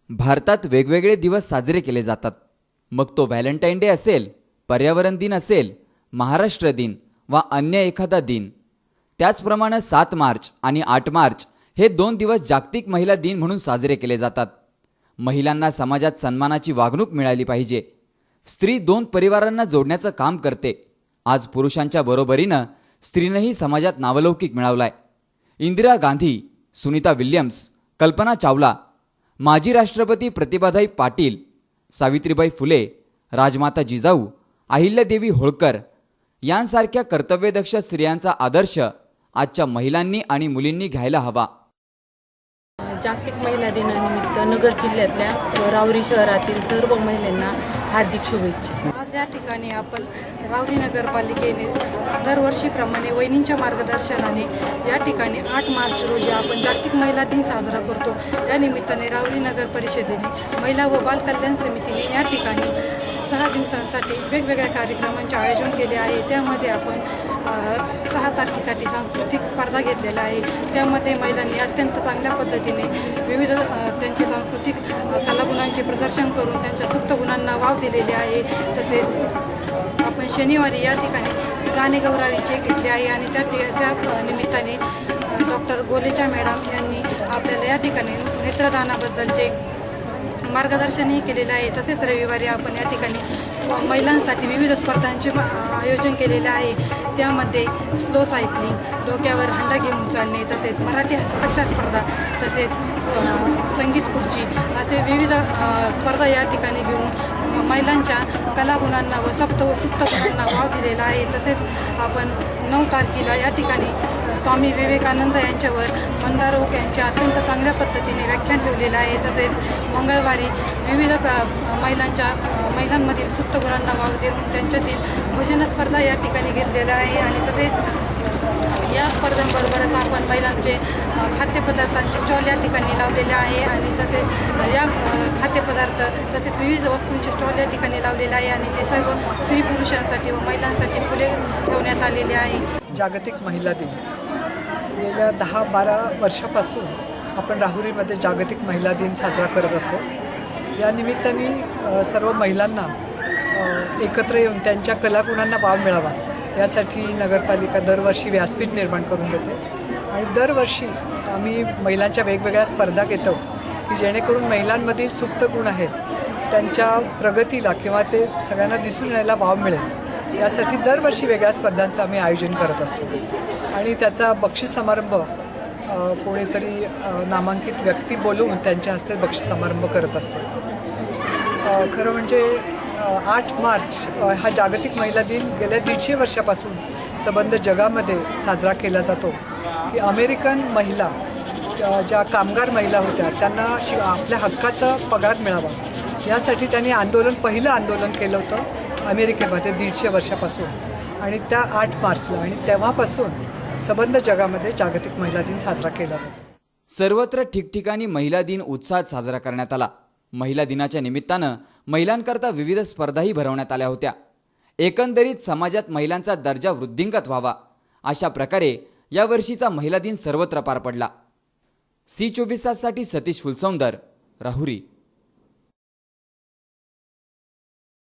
भारतात वेगवेगळे दिवस साजरे केले जातात. मग तो व्हॅलेंटाईन डे असेल, पर्यावरण दिन असेल, महाराष्ट्र दिन वा अन्य एखादा दिन. त्याचप्रमाणे 7 मार्च आणि 8 मार्च हे 2 दिवस जागतिक महिला दिन म्हणून साजरे केले जातात. महिलांना समाजात सन्मानाची वागणूक मिळाली पाहिजे. स्त्री 2 परिवारांना जोडण्याचं काम करते. आज पुरुषांच्या बरोबरीनं स्त्रीनंही समाजात नावलौकिक मिळवलाय. इंदिरा गांधी, सुनीता विल्यम्स, कल्पना चावला, माजी राष्ट्रपती प्रतिभाताई पाटील, सावित्रीबाई फुले, राजमाता जिजाऊ, अहिल्यादेवी होळकर यांसारख्या कर्तव्यदक्ष स्त्रियांचा आदर्श आजच्या महिलांनी आणि मुलींनी घ्यायला हवा. जागतिक महिला दिनानिमित्त नगर जिल्ह्यातल्या रावरी शहरातील सर्व महिलांना हार्दिक शुभेच्छा. आज या ठिकाणी आपण रावरी नगरपालिकेने दरवर्षीप्रमाणे वहिनींच्या मार्गदर्शनाने या ठिकाणी 8 मार्च रोजी आपण जागतिक महिला दिन साजरा करतो. या निमित्ताने रावरी नगर परिषदेने महिला व बालकल्याण समितीने या ठिकाणी 6 दिवसांसाठी वेगवेगळ्या कार्यक्रमांचे आयोजन केले आहे. त्यामध्ये आपण 6 तारखेसाठी सांस्कृतिक स्पर्धा घेतलेल्या आहे. त्यामध्ये महिलांनी अत्यंत चांगल्या पद्धतीने विविध त्यांचे सांस्कृतिक कलागुणांचे प्रदर्शन करून त्यांच्या सुप्त गुणांना वाव दिलेले आहे. तसेच आपण शनिवारी या ठिकाणी गाणे गौरावीचे घेतले आहे आणि त्या निमित्ताने डॉक्टर गोलेचा मॅडम यांनी आपल्याला या ठिकाणी नेत्रदानाबद्दलचे मार्गदर्शनही केलेलं आहे. तसेच रविवारी आपण या ठिकाणी महिलांसाठी विविध स्पर्धांचे आयोजन केलेले आहे. त्यामध्ये स्लो सायकलिंग, डोक्यावर हंडा घेऊन चालणे, तसेच मराठी हस्ताक्षर स्पर्धा, तसेच संगीत खुर्ची असे विविध स्पर्धा या ठिकाणी घेऊन महिलांच्या कलागुणांना व सुप्त गुणांना वाव दिलेला आहे. तसेच आपण 9 तारखेला या ठिकाणी स्वामी विवेकानंद यांच्यावर मंदारोग यांच्या अत्यंत चांगल्या पद्धतीने व्याख्यान ठेवलेलं आहे. तसेच मंगळवारी विविध महिलांमधील सुप्त गुणांना वाव देऊन त्यांच्यातील भजन स्पर्धा या ठिकाणी घेतलेल्या आहे. आणि तसेच या स्पर्धांबरोबरच आपण महिलांचे खाद्यपदार्थांचे स्टॉल या ठिकाणी लावलेले आहे. आणि तसेच या खाद्यपदार्थ तसेच विविध वस्तूंचे स्टॉल या ठिकाणी लावलेले आहे. आणि ते सर्व स्त्री पुरुषांसाठी व महिलांसाठी खुले ठेवण्यात आलेले आहे. जागतिक महिला दिन गेल्या 10-12 वर्षापासून आपण राहुरीमध्ये जागतिक महिला दिन साजरा करत असतो. या निमित्ताने सर्व महिलांना एकत्र येऊन त्यांच्या कलागुणांना वाव मिळावा यासाठी नगरपालिका दरवर्षी व्यासपीठ निर्माण करून देते. आणि दरवर्षी आम्ही महिलांच्या वेगवेगळ्या स्पर्धा घेतो की जेणेकरून महिलांमधील सुप्त गुण आहेत त्यांच्या प्रगतीला किंवा ते सगळ्यांना दिसून यायला वाव मिळेल यासाठी दरवर्षी वेगळ्या स्पर्धांचं आम्ही आयोजन करत असतो. आणि त्याचा बक्षीस समारंभ कोणीतरी नामांकित व्यक्ती बोलवून त्यांच्या हस्ते बक्षीस समारंभ करत असतो. खरं म्हणजे 8 मार्च हा जागतिक महिला दिन गेल्या 150 वर्षापासून संबंध जगामध्ये साजरा केला जातो. की अमेरिकन महिला ज्या कामगार महिला होत्या त्यांना आपल्या हक्काचा पगार मिळावा यासाठी त्यांनी पहिलं आंदोलन केलं होतं अमेरिकेमध्ये 150 वर्षापासून. आणि त्या 8 मार्चला आणि तेव्हापासून संबंध जगामध्ये जागतिक महिला दिन साजरा केला जातो. सर्वत्र ठिकठिकाणी महिला दिन उत्साहात साजरा करण्यात आला. महिला दिनाच्या निमित्तानं महिलांकरता विविध स्पर्धाही भरवण्यात आल्या होत्या. एकंदरीत समाजात महिलांचा दर्जा वृद्धिंगत व्हावा अशा प्रकारे यावर्षीचा महिला दिन सर्वत्र पार पडला. C24 ताससाठी सतीश फुलसौंदर, राहुरी.